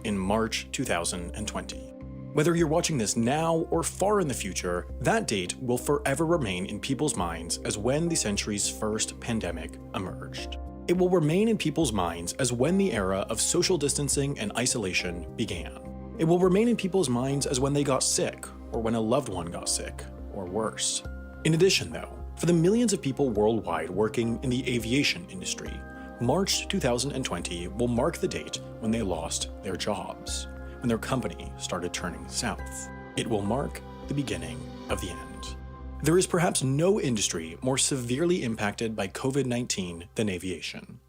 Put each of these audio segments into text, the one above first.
in March 2020. Whether you're watching this now or far in the future, that date will forever remain in people's minds as when the century's first pandemic emerged. It will remain in people's minds as when the era of social distancing and isolation began. It will remain in people's minds as when they got sick, or when a loved one got sick, or worse. In addition, though, for the millions of people worldwide working in the aviation industry, March 2020 will mark the date when they lost their jobs, when their company started turning south. It will mark the beginning of the end. There is perhaps no industry more severely impacted by COVID-19 than aviation.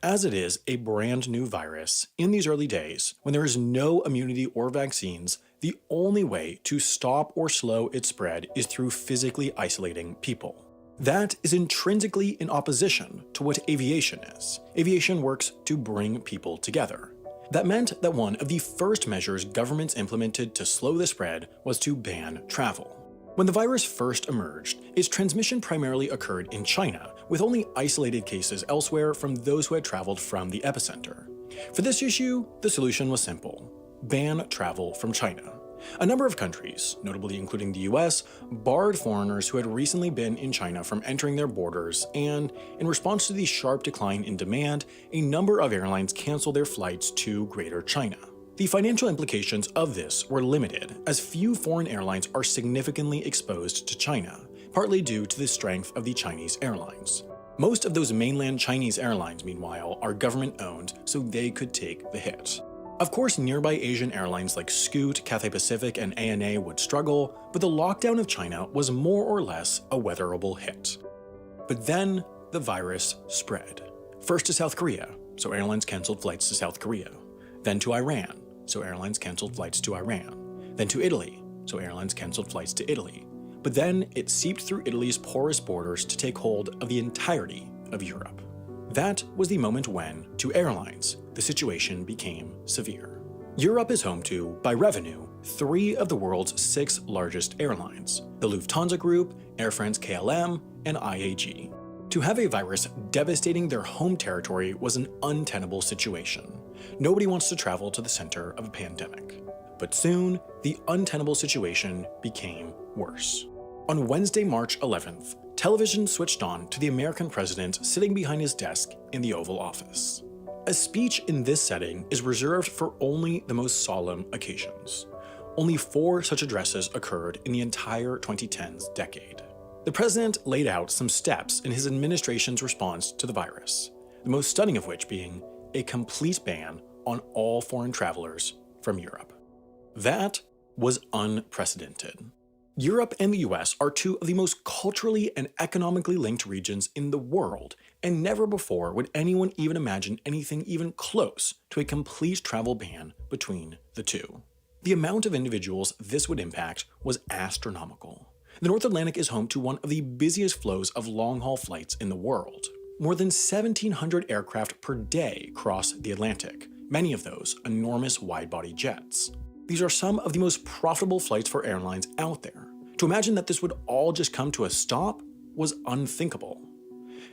As it is a brand new virus, in these early days, when there is no immunity or vaccines, the only way to stop or slow its spread is through physically isolating people. That is intrinsically in opposition to what aviation is. Aviation works to bring people together. That meant that one of the first measures governments implemented to slow the spread was to ban travel. When the virus first emerged, its transmission primarily occurred in China, with only isolated cases elsewhere from those who had traveled from the epicenter. For this issue, the solution was simple: ban travel from China. A number of countries, notably including the US, barred foreigners who had recently been in China from entering their borders, and in response to the sharp decline in demand, a number of airlines canceled their flights to Greater China. The financial implications of this were limited, as few foreign airlines are significantly exposed to China, partly due to the strength of the Chinese airlines. Most of those mainland Chinese airlines, meanwhile, are government-owned, so they could take the hit. Of course, nearby Asian airlines like Scoot, Cathay Pacific, and ANA would struggle, but the lockdown of China was more or less a weatherable hit. But then, the virus spread. First to South Korea, so airlines canceled flights to South Korea. Then to Iran, so airlines canceled flights to Iran. Then to Italy, so airlines canceled flights to Italy. But then it seeped through Italy's porous borders to take hold of the entirety of Europe. That was the moment when, to airlines, the situation became severe. Europe is home to, by revenue, 3 of the world's 6 largest airlines: the Lufthansa Group, Air France-KLM, and IAG. To have a virus devastating their home territory was an untenable situation. Nobody wants to travel to the center of a pandemic. But soon, the untenable situation became worse. On Wednesday, March 11th, television switched on to the American president sitting behind his desk in the Oval Office. A speech in this setting is reserved for only the most solemn occasions. Only 4 such addresses occurred in the entire 2010s decade. The president laid out some steps in his administration's response to the virus, the most stunning of which being a complete ban on all foreign travelers from Europe. That was unprecedented. Europe and the US are 2 of the most culturally and economically linked regions in the world, and never before would anyone even imagine anything even close to a complete travel ban between the 2. The amount of individuals this would impact was astronomical. The North Atlantic is home to one of the busiest flows of long-haul flights in the world. More than 1,700 aircraft per day cross the Atlantic, many of those enormous wide-body jets. These are some of the most profitable flights for airlines out there. To imagine that this would all just come to a stop was unthinkable.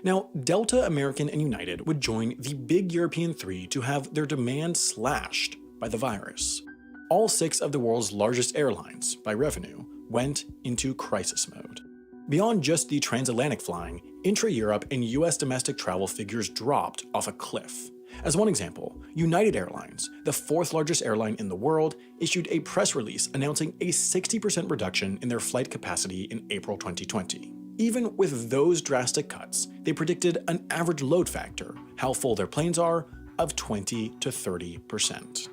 Now, Delta, American, and United would join the big European 3 to have their demand slashed by the virus. All 6 of the world's largest airlines, by revenue, went into crisis mode. Beyond just the transatlantic flying, intra-Europe and US domestic travel figures dropped off a cliff. As one example, United Airlines, the 4th largest airline in the world, issued a press release announcing a 60% reduction in their flight capacity in April 2020. Even with those drastic cuts, they predicted an average load factor, how full their planes are, of 20 to 30%.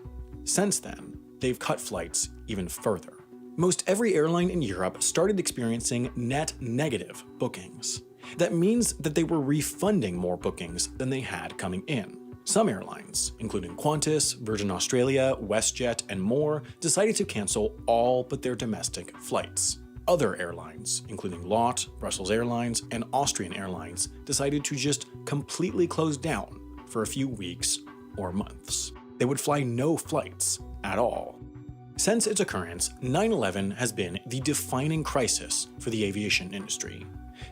Since then, they've cut flights even further. Most every airline in Europe started experiencing net negative bookings. That means that they were refunding more bookings than they had coming in. Some airlines, including Qantas, Virgin Australia, WestJet, and more, decided to cancel all but their domestic flights. Other airlines, including LOT, Brussels Airlines, and Austrian Airlines, decided to just completely close down for a few weeks or months. They would fly no flights at all. Since its occurrence, 9/11 has been the defining crisis for the aviation industry.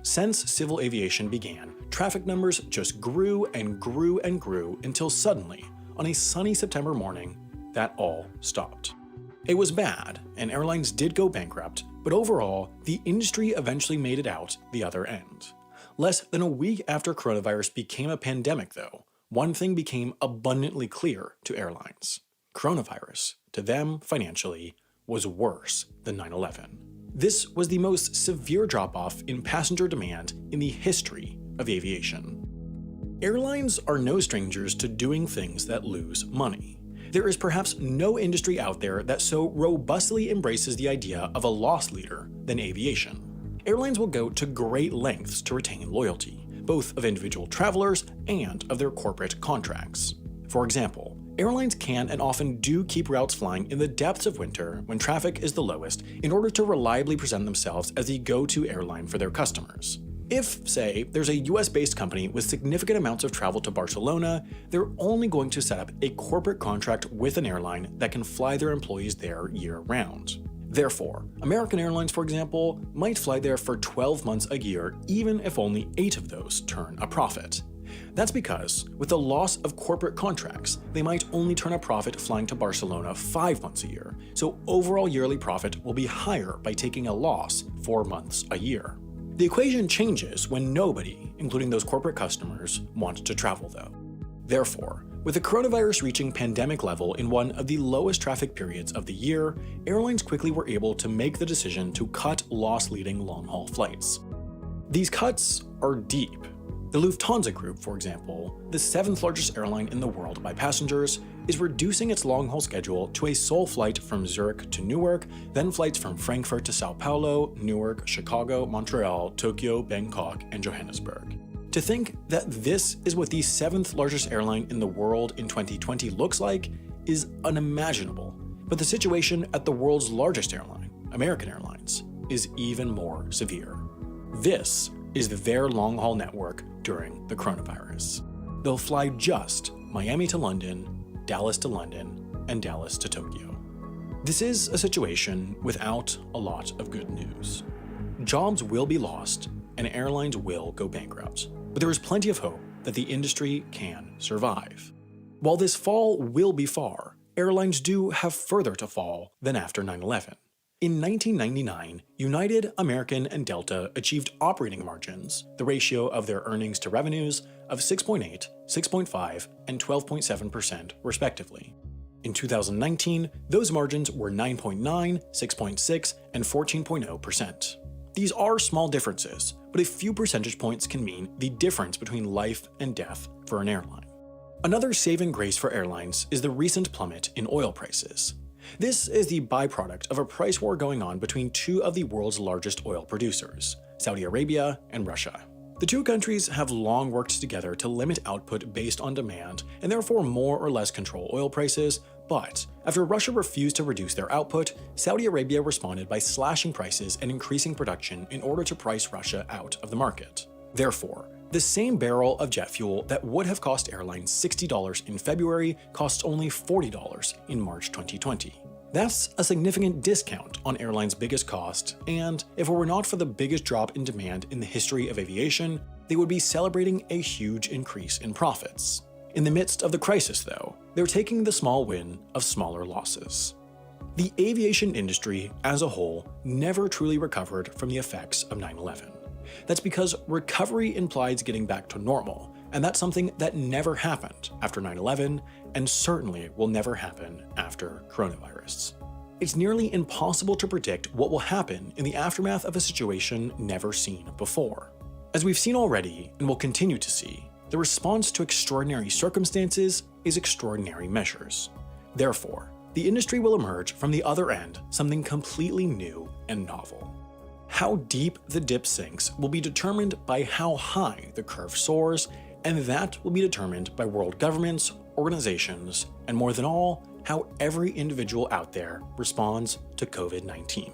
Since civil aviation began, traffic numbers just grew and grew and grew until suddenly, on a sunny September morning, that all stopped. It was bad, and airlines did go bankrupt, but overall, the industry eventually made it out the other end. Less than a week after coronavirus became a pandemic, though, one thing became abundantly clear to airlines. Coronavirus, to them financially, was worse than 9/11. This was the most severe drop-off in passenger demand in the history of aviation. Airlines are no strangers to doing things that lose money. There is perhaps no industry out there that so robustly embraces the idea of a loss leader than aviation. Airlines will go to great lengths to retain loyalty, both of individual travelers and of their corporate contracts. For example, airlines can and often do keep routes flying in the depths of winter when traffic is the lowest in order to reliably present themselves as the go-to airline for their customers. If, say, there's a US-based company with significant amounts of travel to Barcelona, they're only going to set up a corporate contract with an airline that can fly their employees there year-round. Therefore, American Airlines, for example, might fly there for 12 months a year even if only 8 of those turn a profit. That's because, with the loss of corporate contracts, they might only turn a profit flying to Barcelona 5 months a year, so overall yearly profit will be higher by taking a loss 4 months a year. The equation changes when nobody, including those corporate customers, wants to travel though. Therefore, with the coronavirus reaching pandemic level in one of the lowest traffic periods of the year, airlines quickly were able to make the decision to cut loss-leading long-haul flights. These cuts are deep. The Lufthansa Group, for example, the 7th largest airline in the world by passengers, is reducing its long-haul schedule to a sole flight from Zurich to Newark, then flights from Frankfurt to Sao Paulo, Newark, Chicago, Montreal, Tokyo, Bangkok, and Johannesburg. To think that this is what the 7th largest airline in the world in 2020 looks like is unimaginable, but the situation at the world's largest airline, American Airlines, is even more severe. This is their long-haul network during the coronavirus. They'll fly just Miami to London, Dallas to London, and Dallas to Tokyo. This is a situation without a lot of good news. Jobs will be lost, and airlines will go bankrupt, but there is plenty of hope that the industry can survive. While this fall will be far, airlines do have further to fall than after 9/11. In 1999, United, American, and Delta achieved operating margins, the ratio of their earnings to revenues, of 6.8, 6.5, and 12.7% respectively. In 2019, those margins were 9.9, 6.6, and 14.0%. These are small differences, but a few percentage points can mean the difference between life and death for an airline. Another saving grace for airlines is the recent plummet in oil prices. This is the byproduct of a price war going on between two of the world's largest oil producers, Saudi Arabia and Russia. The two countries have long worked together to limit output based on demand and therefore more or less control oil prices, but after Russia refused to reduce their output, Saudi Arabia responded by slashing prices and increasing production in order to price Russia out of the market. Therefore, the same barrel of jet fuel that would have cost airlines $60 in February costs only $40 in March 2020. That's a significant discount on airlines' biggest cost, and if it were not for the biggest drop in demand in the history of aviation, they would be celebrating a huge increase in profits. In the midst of the crisis, though, they're taking the small win of smaller losses. The aviation industry as a whole never truly recovered from the effects of 9/11. That's because recovery implies getting back to normal, and that's something that never happened after 9/11 and certainly will never happen after coronavirus. It's nearly impossible to predict what will happen in the aftermath of a situation never seen before. As we've seen already and will continue to see, the response to extraordinary circumstances is extraordinary measures. Therefore, the industry will emerge from the other end something completely new and novel. How deep the dip sinks will be determined by how high the curve soars, and that will be determined by world governments, organizations, and more than all, how every individual out there responds to COVID-19.